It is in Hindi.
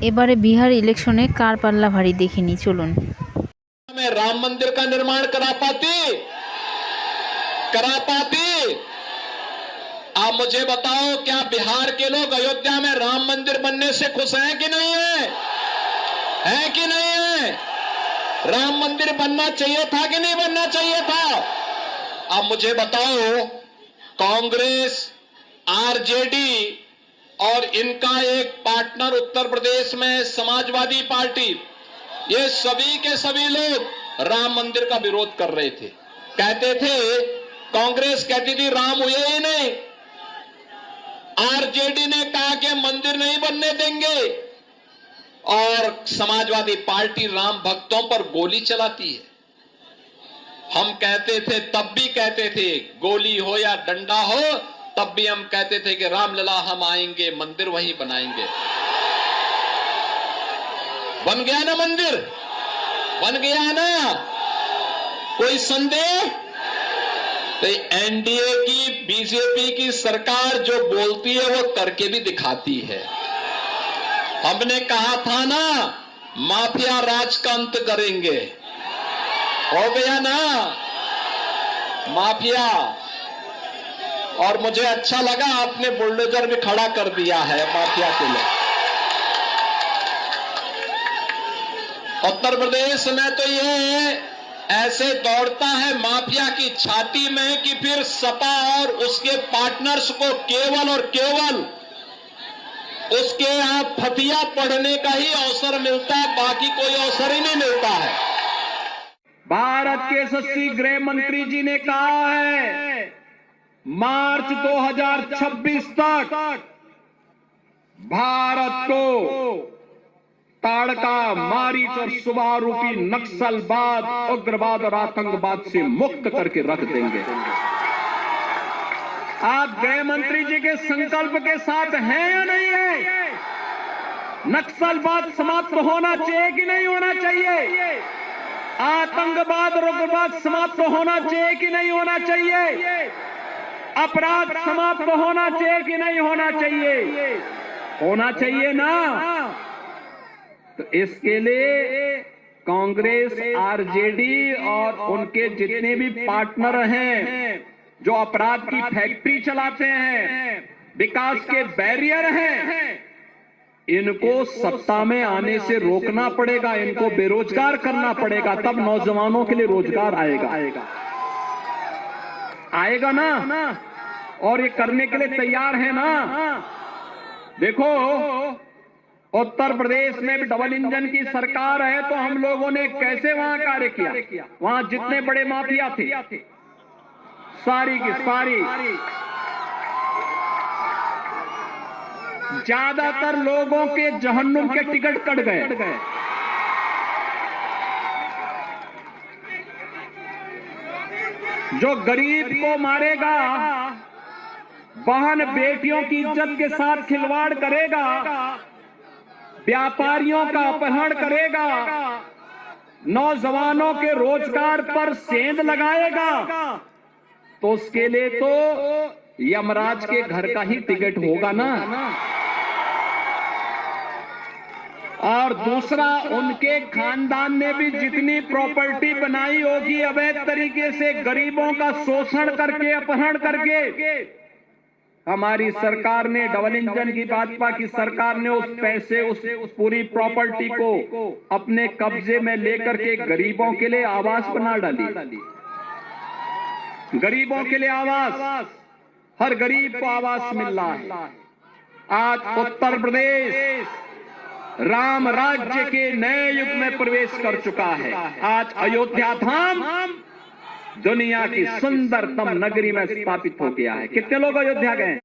এবারে বিহার ইলেকশনে কার পাল্লা ভারী দেখিনি, চলুন। मैं राम मंदिर का निर्माण करा पाती। आप मुझे बताओ, क्या बिहार के लोग अयोध्या में राम मंदिर बनने से खुश हैं कि नहीं है कि नहीं है? राम मंदिर बनना चाहिए था कि नहीं बनना चाहिए था? अब मुझे बताओ, कांग्रेस, आरजेडी और इनका एक पार्टनर उत्तर प्रदेश में समाजवादी पार्टी, ये सभी के सभी लोग राम मंदिर का विरोध कर रहे थे। कहते थे, कांग्रेस कहती थी राम हुए ही नहीं, आरजेडी ने कहा कि मंदिर नहीं बनने देंगे, और समाजवादी पार्टी राम भक्तों पर गोली चलाती है। हम कहते थे, तब भी कहते थे, गोली हो या डंडा हो, तब भी हम कहते थे कि रामलला हम आएंगे, मंदिर वहीं बनाएंगे। बन गया ना मंदिर? बन गया ना? कोई संदेह? तो एनडीए की, बीजेपी की सरकार जो बोलती है वो करके भी दिखाती है। हमने कहा था ना, माफिया राज का अंत करेंगे, हो गया ना माफिया। और मुझे अच्छा लगा, आपने बुलडोजर भी खड़ा कर दिया है माफिया के लिए। उत्तर प्रदेश में तो ये ऐसे दौड़ता है माफिया की छाती में कि फिर सपा और उसके पार्टनर्स को केवल और केवल उसके यहां फतिया पढ़ने का ही अवसर मिलता है, बाकी कोई अवसर ही नहीं मिलता है। भारत के यशस्वी गृह मंत्री जी ने कहा है, मार्च 2026 तक भारत को ताड़का, मारीच और सुबह रूपी नक्सलवाद, उग्रवाद और आतंकवाद से मुक्त करके रख देंगे। आप गृह मंत्री जी के संकल्प के साथ हैं या नहीं है? नक्सलवाद समाप्त होना चाहिए कि नहीं होना चाहिए? आतंकवाद और उग्रवाद समाप्त होना चाहिए कि नहीं होना चाहिए? अपराध समाप्त होना चाहिए कि नहीं होना चाहिए? होना चाहिए ना। तो इसके लिए कांग्रेस, आरजेडी और उनके जितने भी पार्टनर हैं, जो अपराध की फैक्ट्री चलाते हैं, विकास के बैरियर हैं, इनको सत्ता में आने से रोकना पड़ेगा, इनको बेरोजगार करना पड़ेगा, तब नौजवानों के लिए रोजगार आएगा ना। और ये करने के लिए तैयार है ना। देखो, उत्तर प्रदेश में भी डबल इंजन की सरकार है, तो हम लोगों ने कैसे वहां कार्य किया। वहां जितने बड़े माफिया थे, सारी की सारी, ज्यादातर लोगों के जहन्नुम के टिकट कट गए। जो गरीब को मारेगा, बहन बेटियों की इज्जत के साथ खिलवाड़ करेगा, व्यापारियों का अपहरण करेगा, नौजवानों के रोजगार पर सेंध लगाएगा, तो उसके लिए तो यमराज के घर का ही टिकट होगा ना। और दूसरा, उनके खानदान ने भी जितनी प्रॉपर्टी बनाई होगी अवैध तरीके से, गरीबों का शोषण करके, अपहरण करके, हमारी सरकार ने, डबल इंजन की भाजपा की सरकार ने उस पैसे, उस पूरी प्रॉपर्टी को अपने कब्जे में लेकर के गरीबों के लिए आवास बना डाली। गरीबों के लिए आवास, हर गरीब को आवास मिल रहा है। आज उत्तर प्रदेश राम राज्य के नए युग में प्रवेश कर चुका है। आज अयोध्या धाम दुनिया की सुंदरतम नगरी में स्थापित हो गया है। कितने लोग अयोध्या गए?